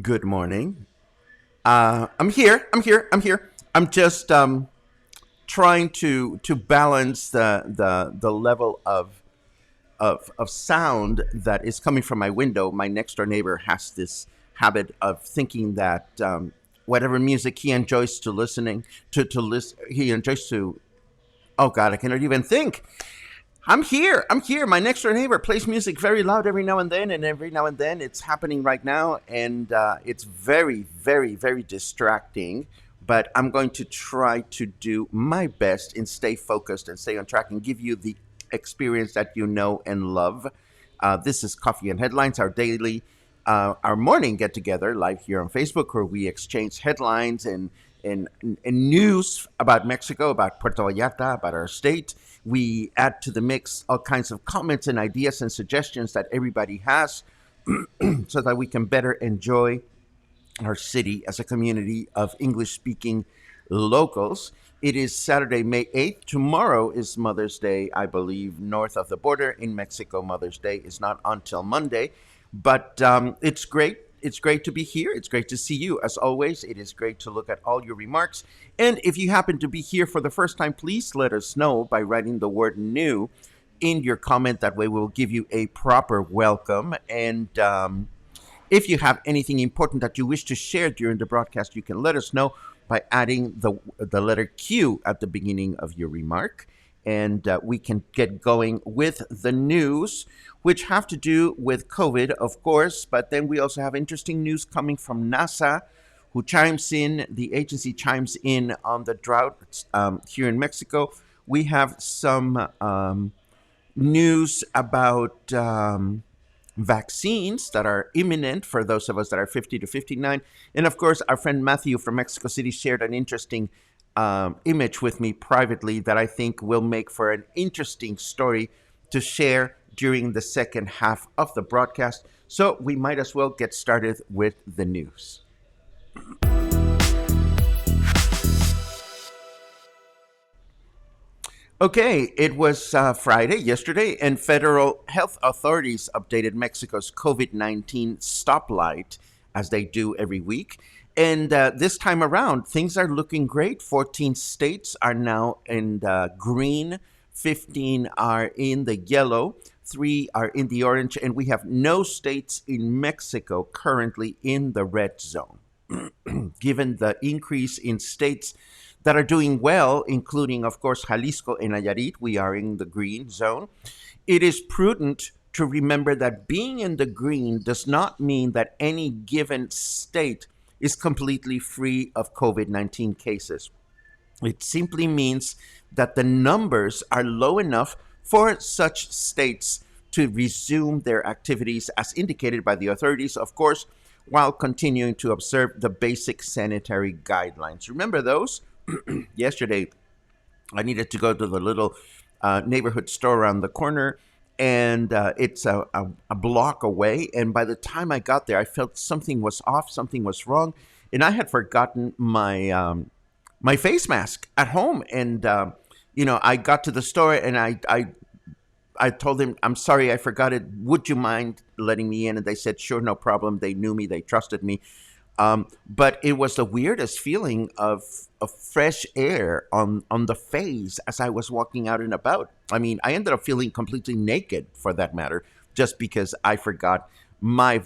Good morning. I'm here. I'm here. I'm here. I'm just trying to balance the level of sound that is coming from my window. My next door neighbor has this habit of thinking that whatever music he enjoys to listening to listen, he enjoys to. Oh God, I cannot even think. I'm here. I'm here. My next door neighbor plays music very loud every now and then, and every now and then it's happening right now, and it's very, very, very distracting. But I'm going to try to do my best and stay focused and stay on track and give you the experience that you know and love. This is Coffee and Headlines, our morning get together live here on Facebook, where we exchange headlines and news about Mexico, about Puerto Vallarta, about our state. We add to the mix all kinds of comments and ideas and suggestions that everybody has so that we can better enjoy our city as a community of English speaking locals. It is Saturday, May 8th. Tomorrow is Mother's Day, I believe, north of the border. In Mexico, Mother's Day is not until Monday. But it's great. It's great to be here. It's great to see you. As always, it is great to look at all your remarks. And if you happen to be here for the first time, please let us know by writing the word new in your comment. That way we'll give you a proper welcome. And if you have anything important that you wish to share during the broadcast, you can let us know by adding the letter Q at the beginning of your remark. And we can get going with the news, which have to do with COVID, of course. But then we also have interesting news coming from NASA, the agency chimes in on the drought here in Mexico. We have some news about vaccines that are imminent for those of us that are 50 to 59. And of course, our friend Matthew from Mexico City shared an interesting image with me privately that I think will make for an interesting story to share during the second half of the broadcast. So we might as well get started with the news. Okay, it was Friday, yesterday, and federal health authorities updated Mexico's COVID-19 stoplight, as they do every week. And this time around, things are looking great. 14 states are now in the green, 15 are in the yellow, 3 are in the orange, and we have no states in Mexico currently in the red zone. Given the increase in states that are doing well, including, of course, Jalisco and Nayarit, we are in the green zone. It is prudent to remember that being in the green does not mean that any given state is completely free of COVID-19 cases. It simply means that the numbers are low enough for such states to resume their activities as indicated by the authorities, of course, while continuing to observe the basic sanitary guidelines. Remember those? Yesterday, I needed to go to the little neighborhood store around the corner, and it's a block away. And by the time I got there, I felt something was off, something was wrong, and I had forgotten my face mask at home. And I got to the store and I told him, I'm sorry, I forgot it. Would you mind letting me in? And they said, sure, no problem. They knew me, they trusted me. But it was the weirdest feeling of fresh air on the face as I was walking out and about. I mean, I ended up feeling completely naked, for that matter, just because I forgot my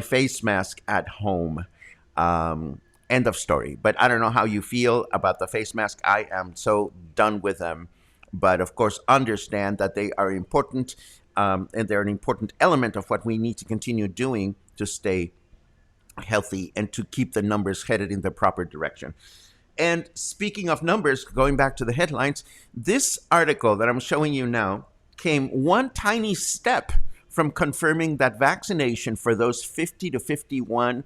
face mask at home. End of story. But I don't know how you feel about the face mask. I am so done with them. But of course, understand that they are important, and they're an important element of what we need to continue doing to stay healthy and to keep the numbers headed in the proper direction. And speaking of numbers, going back to the headlines, this article that I'm showing you now came one tiny step from confirming that vaccination for those 50 to 51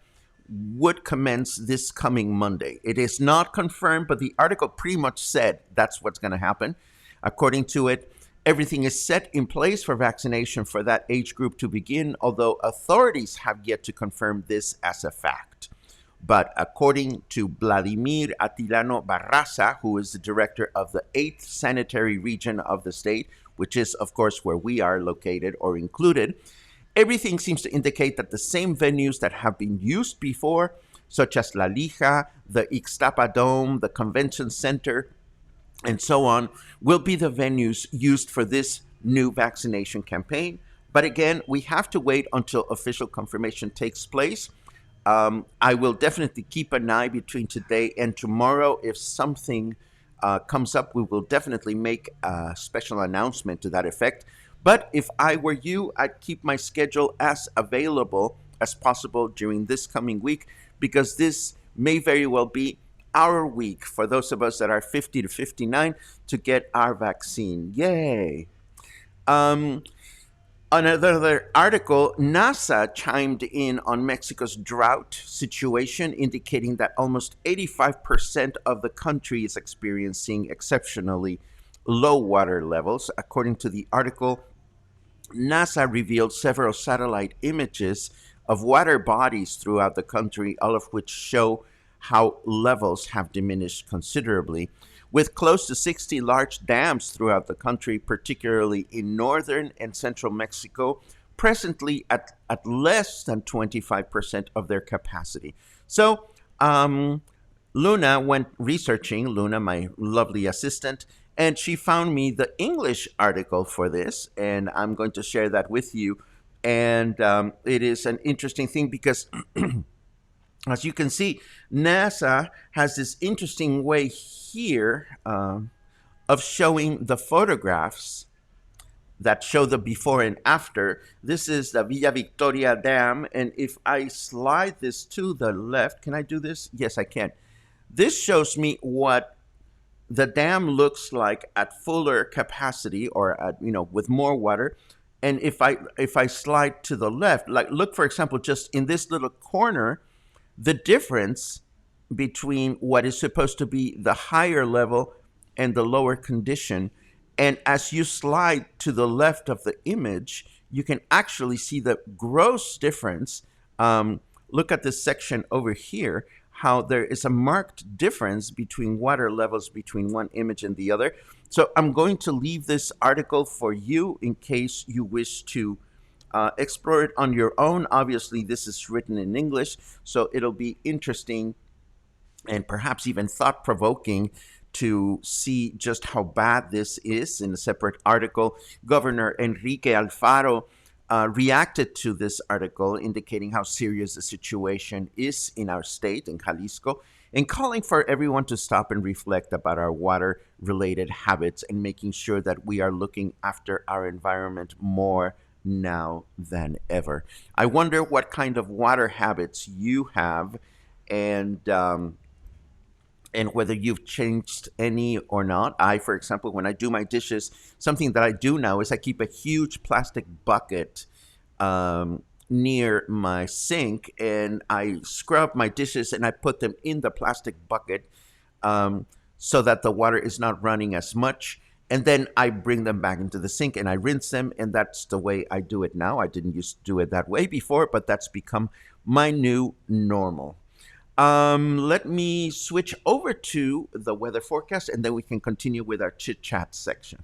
would commence this coming Monday. It is not confirmed, but the article pretty much said that's what's going to happen. According to it, everything is set in place for vaccination for that age group to begin, although authorities have yet to confirm this as a fact. But according to Vladimir Atilano Barraza, who is the director of the 8th Sanitary Region of the state, which is, of course, where we are located or included, everything seems to indicate that the same venues that have been used before, such as La Lija, the Ixtapa Dome, the Convention Center, and so on, will be the venues used for this new vaccination campaign. But again, we have to wait until official confirmation takes place. I will definitely keep an eye between today and tomorrow. If something comes up, we will definitely make a special announcement to that effect. But if I were you, I'd keep my schedule as available as possible during this coming week, because this may very well be our week for those of us that are 50 to 59 to get our vaccine. Yay! Another article, NASA chimed in on Mexico's drought situation, indicating that almost 85% of the country is experiencing exceptionally low water levels. According to the article, NASA revealed several satellite images of water bodies throughout the country, all of which show how levels have diminished considerably, with close to 60 large dams throughout the country, particularly in northern and central Mexico, presently at less than 25% of their capacity. So, Luna went researching, Luna, my lovely assistant, and she found me the English article for this, and I'm going to share that with you. And it is an interesting thing because as you can see, NASA has this interesting way here of showing the photographs that show the before and after. This is the Villa Victoria Dam, and if I slide this to the left, can I do this? Yes, I can. This shows me what the dam looks like at fuller capacity, or at, with more water. And if I slide to the left, like look, for example, just in this little corner, the difference between what is supposed to be the higher level and the lower condition. And as you slide to the left of the image, you can actually see the gross difference. Look at this section over here, how there is a marked difference between water levels between one image and the other. So I'm going to leave this article for you in case you wish to explore it on your own. Obviously, this is written in English, so it'll be interesting and perhaps even thought-provoking to see just how bad this is. In a separate article, Governor Enrique Alfaro reacted to this article, indicating how serious the situation is in our state, in Jalisco, and calling for everyone to stop and reflect about our water-related habits and making sure that we are looking after our environment more now than ever. I wonder what kind of water habits you have, and whether you've changed any or not. I, for example, when I do my dishes, something that I do now is I keep a huge plastic bucket near my sink, and I scrub my dishes and I put them in the plastic bucket so that the water is not running as much. And then I bring them back into the sink and I rinse them. And that's the way I do it now. I didn't used to do it that way before, but that's become my new normal. Let me switch over to the weather forecast and then we can continue with our chit chat section.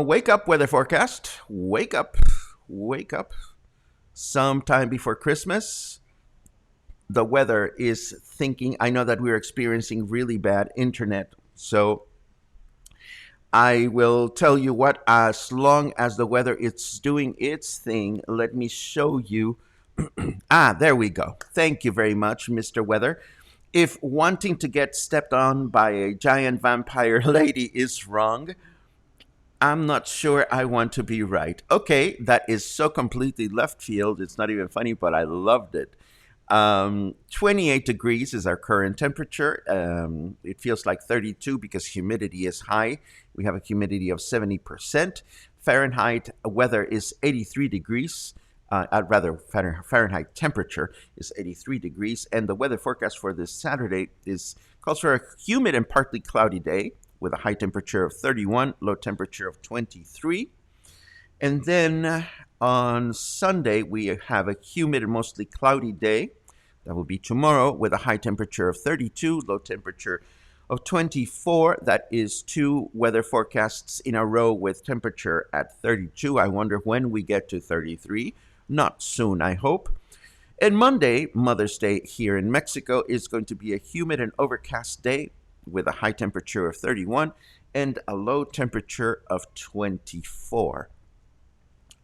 Wake up, weather forecast. Wake up. Wake up. Sometime before Christmas, the weather is thinking. I know that we're experiencing really bad internet. So I will tell you what, as long as the weather is doing its thing, let me show you. There we go. Thank you very much, Mr. Weather. If wanting to get stepped on by a giant vampire lady is wrong, I'm not sure I want to be right. Okay, that is so completely left field. It's not even funny, but I loved it. 28 degrees is our current temperature. It feels like 32 because humidity is high. We have a humidity of 70%. Fahrenheit weather is 83 degrees. Rather, Fahrenheit temperature is 83 degrees. And the weather forecast for this Saturday calls for a humid and partly cloudy day with a high temperature of 31, low temperature of 23. And then on Sunday, we have a humid and mostly cloudy day. That will be tomorrow with a high temperature of 32, low temperature of 24. That is two weather forecasts in a row with temperature at 32. I wonder when we get to 33. Not soon, I hope. And Monday, Mother's Day here in Mexico, is going to be a humid and overcast day with a high temperature of 31 and a low temperature of 24.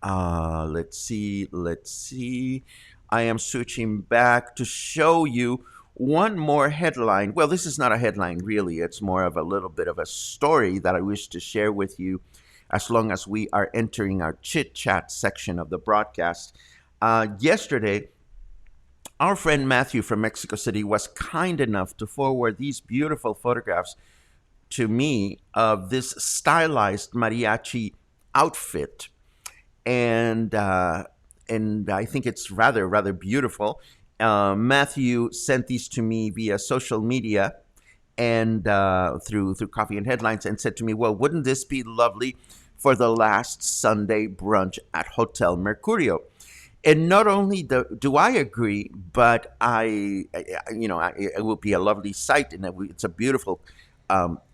Let's see. I am switching back to show you one more headline. Well, this is not a headline, really. It's more of a little bit of a story that I wish to share with you as long as we are entering our chit chat section of the broadcast. Yesterday, our friend Matthew from Mexico City was kind enough to forward these beautiful photographs to me of this stylized mariachi outfit. And I think it's rather beautiful. Matthew sent these to me via social media and through Coffee and Headlines, and said to me, "Well, wouldn't this be lovely for the last Sunday brunch at Hotel Mercurio?" And not only do I agree, but it will be a lovely sight, and it's a beautiful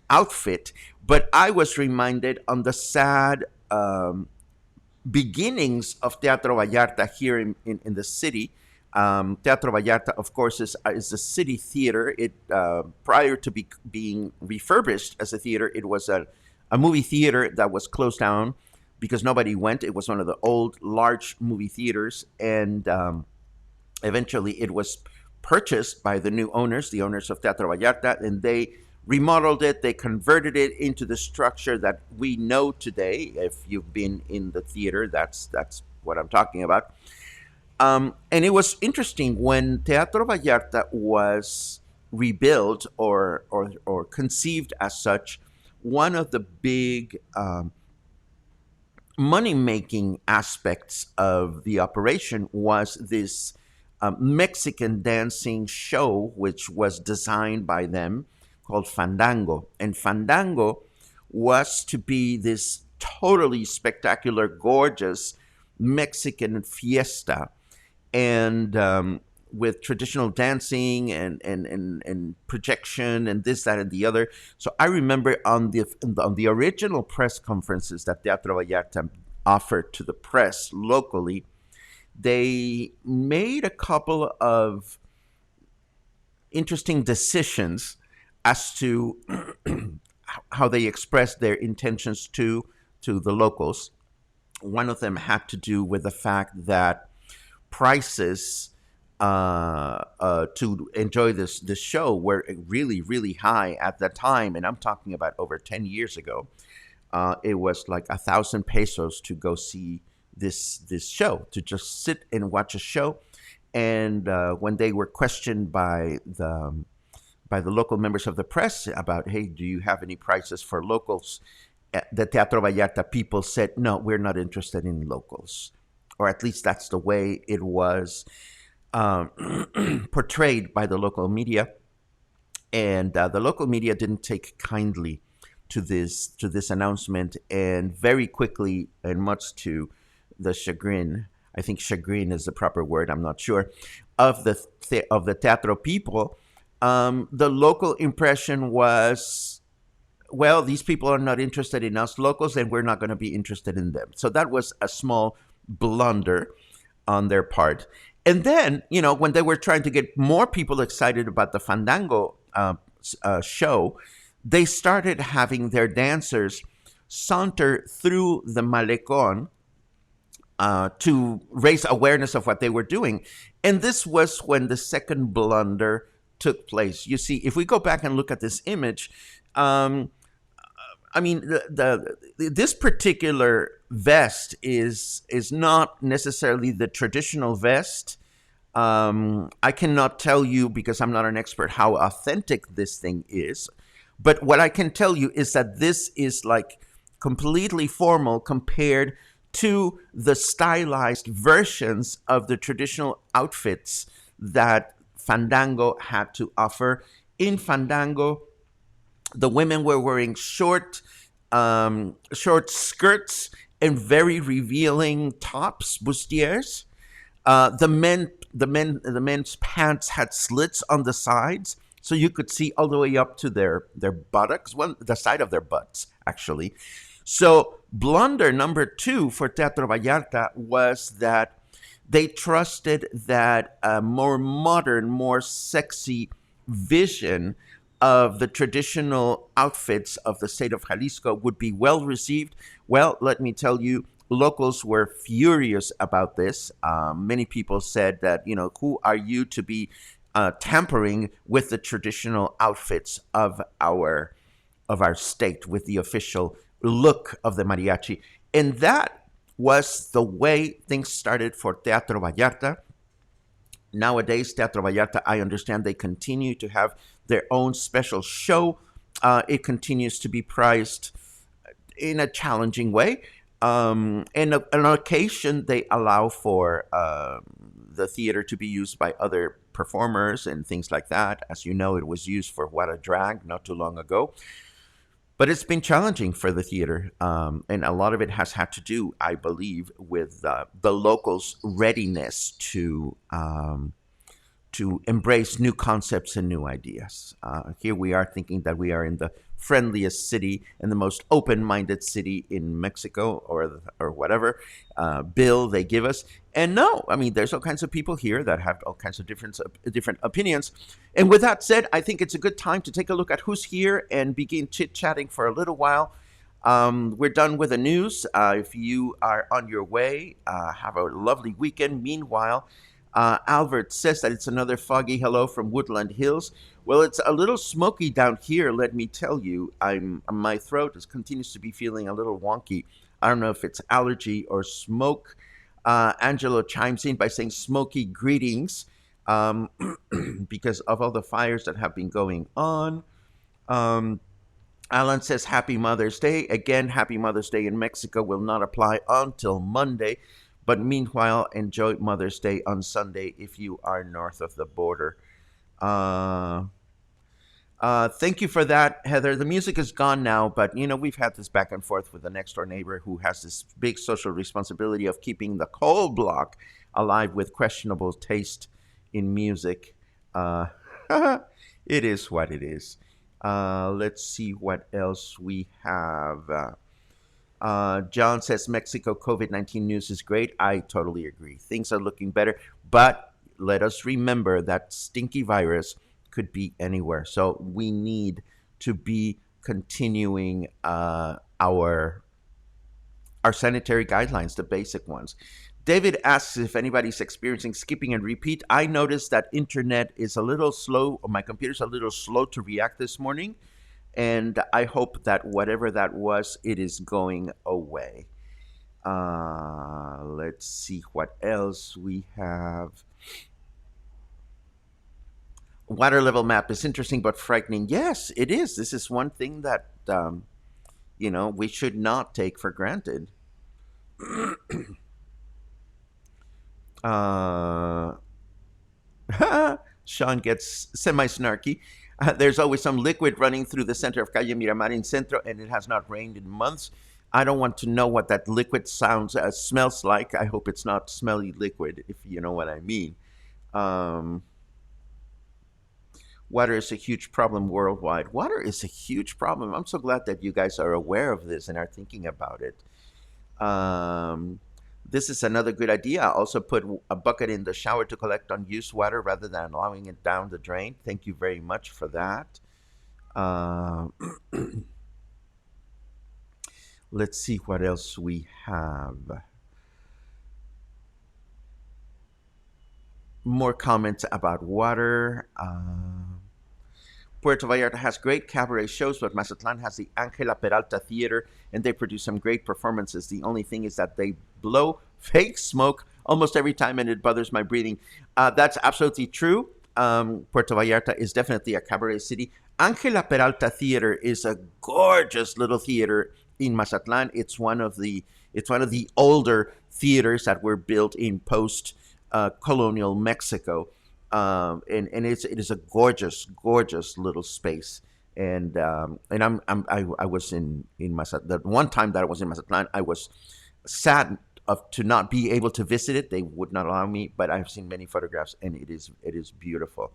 outfit. But I was reminded on the sad beginnings of Teatro Vallarta here in the city. Teatro Vallarta, of course, is a city theater. It prior to being refurbished as a theater, it was a movie theater that was closed down because nobody went. It was one of the old, large movie theaters, and eventually it was purchased by the new owners, the owners of Teatro Vallarta, and they remodeled it. They converted it into the structure that we know today. If you've been in the theater, that's what I'm talking about. And it was interesting when Teatro Vallarta was rebuilt or conceived as such. One of the big money-making aspects of the operation was this Mexican dancing show, which was designed by them, called Fandango. And Fandango was to be this totally spectacular, gorgeous Mexican fiesta, and with traditional dancing and projection and this, that, and the other. So I remember on the original press conferences that Teatro Vallarta offered to the press locally, they made a couple of interesting decisions as to how they expressed their intentions to the locals. One of them had to do with the fact that prices to enjoy this show were really high at that time, and I'm talking about over 10 years ago. It was like 1,000 pesos to go see this show, to just sit and watch a show. And when they were questioned by the local members of the press about, hey, do you have any prices for locals? The Teatro Vallarta people said, no, we're not interested in locals. or at least that's the way it was um, portrayed by the local media. And the local media didn't take kindly to this announcement, and very quickly, and much to the chagrin, I think chagrin is the proper word, I'm not sure, of the teatro people, the local impression was, well, these people are not interested in us locals, and we're not going to be interested in them. So that was a small blunder on their part. And then, when they were trying to get more people excited about the Fandango show, they started having their dancers saunter through the Malecon to raise awareness of what they were doing. And this was when the second blunder took place. You see, if we go back and look at this image, um, I mean, this particular vest is not necessarily the traditional vest. I cannot tell you, because I'm not an expert, how authentic this thing is. But what I can tell you is that this is like completely formal compared to the stylized versions of the traditional outfits that Fandango had to offer. In Fandango, the women were wearing short skirts and very revealing tops, bustiers. The men's pants had slits on the sides, so you could see all the way up to their buttocks, well, the side of their butts, actually. So blunder number two for Teatro Vallarta was that they trusted that a more modern, more sexy vision of the traditional outfits of the state of Jalisco would be well received. Well, let me tell you, locals were furious about this. Many people said that, who are you to be tampering with the traditional outfits of our state, with the official look of the mariachi? And that was the way things started for Teatro Vallarta. Nowadays, Teatro Vallarta, I understand they continue to have their own special show. It continues to be priced in a challenging way. And on occasion, they allow for the theater to be used by other performers and things like that. As you know, it was used for What a Drag not too long ago. But it's been challenging for the theater, and a lot of it has had to do, I believe, with the locals' readiness to embrace new concepts and new ideas. Here we are thinking that we are in the friendliest city and the most open-minded city in Mexico, or whatever bill they give us. And no, I mean, there's all kinds of people here that have all kinds of different opinions. And with that said, I think it's a good time to take a look at who's here and begin chit-chatting for a little while. We're done with the news. If you are on your way, have a lovely weekend. Meanwhile, Albert says that it's another foggy hello from Woodland Hills. Well, it's a little smoky down here, let me tell you. My throat continues to be feeling a little wonky. I don't know if it's allergy or smoke. Angelo chimes in by saying smoky greetings, because of all the fires that have been going on. Alan says Happy Mother's Day. Again, Happy Mother's Day in Mexico will not apply until Monday. But meanwhile, enjoy Mother's Day on Sunday if you are north of the border. Thank you for that, Heather. The music is gone now, but we've had this back and forth with the next door neighbor who has this big social responsibility of keeping the coal block alive with questionable taste in music. It is what it is. Let's see what else we have. John says Mexico COVID-19 news is great. I totally agree. Things are looking better, but let us remember that stinky virus could be anywhere. So we need to be continuing our sanitary guidelines, the basic ones. David asks if anybody's experiencing skipping and repeat. I noticed that internet is a little slow, or my computer's a little slow to react this morning. And I hope that whatever that was, it is going away. Let's see what else we have. Water level map is interesting but frightening. Yes, it is. This is one thing that, we should not take for granted. Uh, Sean gets semi snarky. There's always some liquid running through the center of Calle Miramar in Centro, and it has not rained in months. I don't want to know what that liquid smells like. I hope it's not smelly liquid, if you know what I mean. Um, Water is a huge problem worldwide. Water is a huge problem. I'm so glad that you guys are aware of this and are thinking about it. Um, this is another good idea. I also put a bucket in the shower to collect unused water rather than allowing it down the drain. Thank you very much for that. Uh, let's see what else we have. More comments about water. Puerto Vallarta has great cabaret shows, but Mazatlan has the Angela Peralta Theater, and they produce some great performances. The only thing is that they blow fake smoke almost every time, and it bothers my breathing. That's absolutely true. Puerto Vallarta is definitely a cabaret city. Angela Peralta Theater is a gorgeous little theater in Mazatlan. It's one of the older theaters that were built in post colonial Mexico, and it is a gorgeous little space. And I was in Mazatlan. The one time that I was in Mazatlan, I was sad to not be able to visit it. They would not allow me, but I've seen many photographs, and it is beautiful.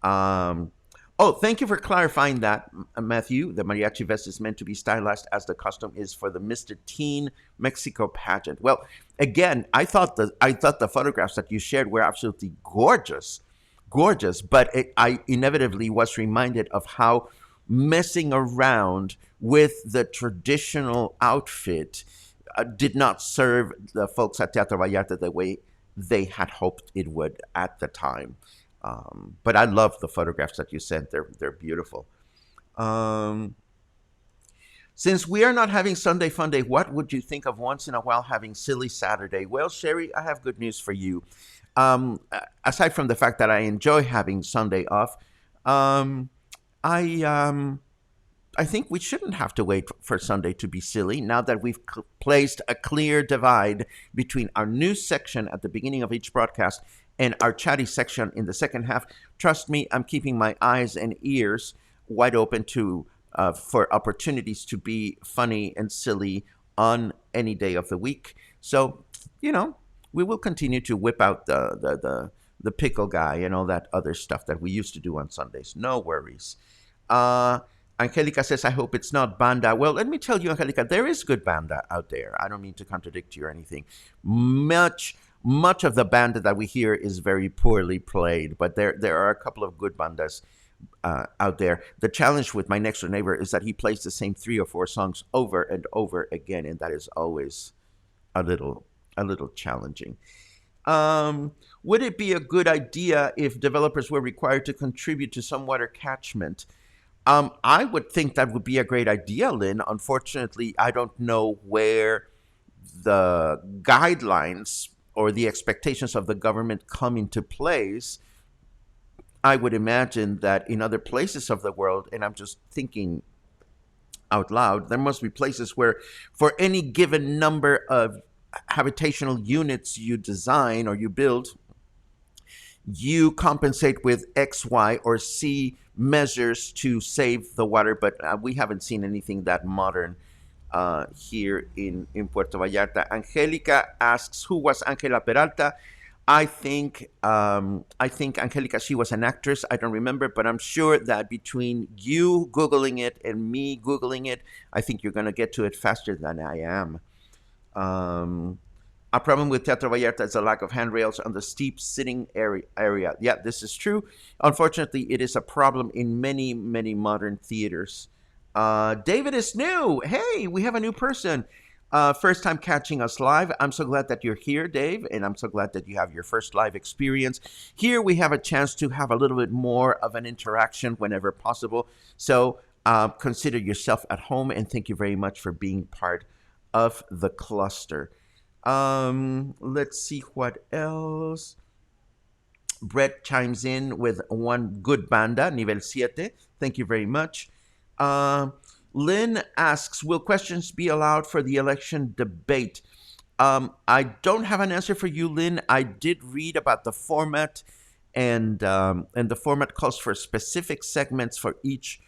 Um, oh, thank you for clarifying that, Matthew. The mariachi vest is meant to be stylized as the costume is for the Mr. Teen Mexico pageant. Well, again, I thought the photographs that you shared were absolutely gorgeous. But I inevitably was reminded of how messing around with the traditional outfit did not serve the folks at Teatro Vallarta the way they had hoped it would at the time. But I love the photographs that you sent. They're beautiful. Um, since we are not having Sunday Fun Day, what would you think of once in a while having Silly Saturday? Well, Sherry, I have good news for you. Aside from the fact that I enjoy having Sunday off, um, I I think we shouldn't have to wait for Sunday to be silly now that we've placed a clear divide between our news section at the beginning of each broadcast and our chatty section in the second half. Trust me, I'm keeping my eyes and ears wide open to for opportunities to be funny and silly on any day of the week. So, you know, we will continue to whip out the pickle guy and all that other stuff that we used to do on Sundays. No worries. Uh, Angelica says, I hope it's not banda. Well, let me tell you, Angelica, there is good banda out there. I don't mean to contradict you or anything. Much of the banda that we hear is very poorly played, but there are a couple of good bandas out there. The challenge with my next door neighbor is that he plays the same 3 or 4 songs over and over again, and that is always a little challenging. Would it be a good idea if developers were required to contribute to some water catchment? I would think that would be a great idea, Lynn. Unfortunately, I don't know where the guidelines or the expectations of the government come into place. I would imagine that in other places of the world, and I'm just thinking out loud, there must be places where for any given number of habitational units you design or you build, you compensate with X, Y, or Z measures to save the water, but we haven't seen anything that modern here in Puerto Vallarta. Angelica asks, who was Angela Peralta? I think Angelica, she was an actress. I don't remember, but I'm sure that between you Googling it and me Googling it, I think you're going to get to it faster than I am. Um, a problem with Teatro Vallarta is the lack of handrails on the steep sitting area. Yeah, this is true. Unfortunately, it is a problem in many, many modern theaters. David is new. Hey, we have a new person. First time catching us live. I'm so glad that you're here, Dave, and I'm so glad that you have your first live experience. Here we have a chance to have a little bit more of an interaction whenever possible. So consider yourself at home, and thank you very much for being part of the cluster. Let's see what else. Brett chimes in with one good banda, Nivel Siete. Thank you very much. Uh, Lynn asks, will questions be allowed for the election debate? I don't have an answer for you, Lynn. I did read about the format, and the format calls for specific segments for each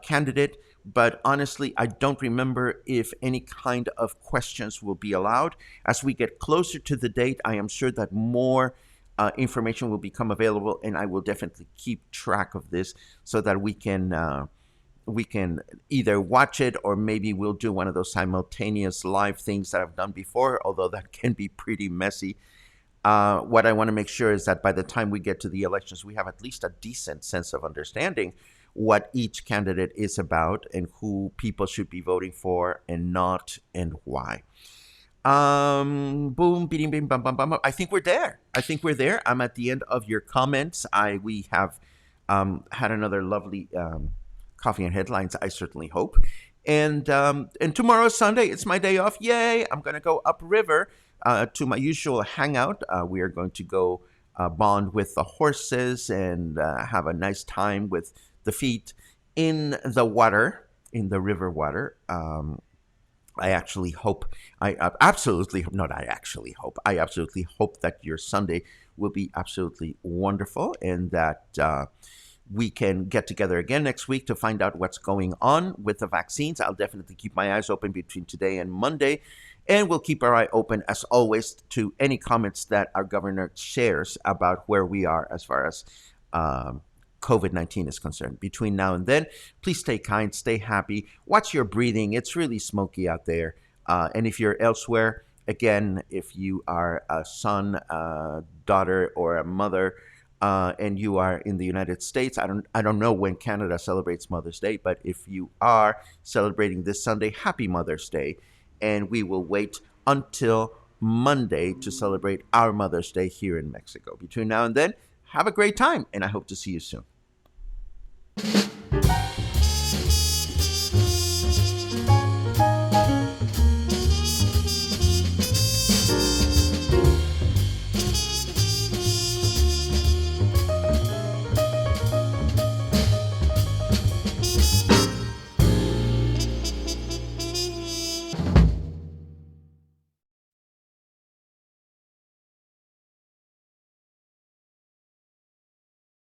candidate. But honestly, I don't remember if any kind of questions will be allowed. As we get closer to the date, I am sure that more information will become available, and I will definitely keep track of this so that we can either watch it or maybe we'll do one of those simultaneous live things that I've done before, although that can be pretty messy. What I want to make sure is that by the time we get to the elections, we have at least a decent sense of understanding what each candidate is about and who people should be voting for and not, and why. Boom, beating, bing, bum, bum, bum. I think we're there. I think we're there. I'm at the end of your comments. We have had another lovely coffee and headlines. I certainly hope. And tomorrow is Sunday. It's my day off. Yay! I'm gonna go upriver to my usual hangout. We are going to go bond with the horses and have a nice time with the feet in the water, in the river water. I actually hope, I absolutely, not I actually hope, I absolutely hope that your Sunday will be absolutely wonderful and that we can get together again next week to find out what's going on with the vaccines. I'll definitely keep my eyes open between today and Monday. And we'll keep our eye open, as always, to any comments that our governor shares about where we are as far as COVID-19 is concerned. Between now and then, please stay kind, stay happy, watch your breathing. It's really smoky out there. And if you're elsewhere, again, if you are a son, a daughter, or a mother, and you are in the United States, I don't know when Canada celebrates Mother's Day, but if you are celebrating this Sunday, happy Mother's Day. And we will wait until Monday to celebrate our Mother's Day here in Mexico. Between now and then, have a great time, and I hope to see you soon.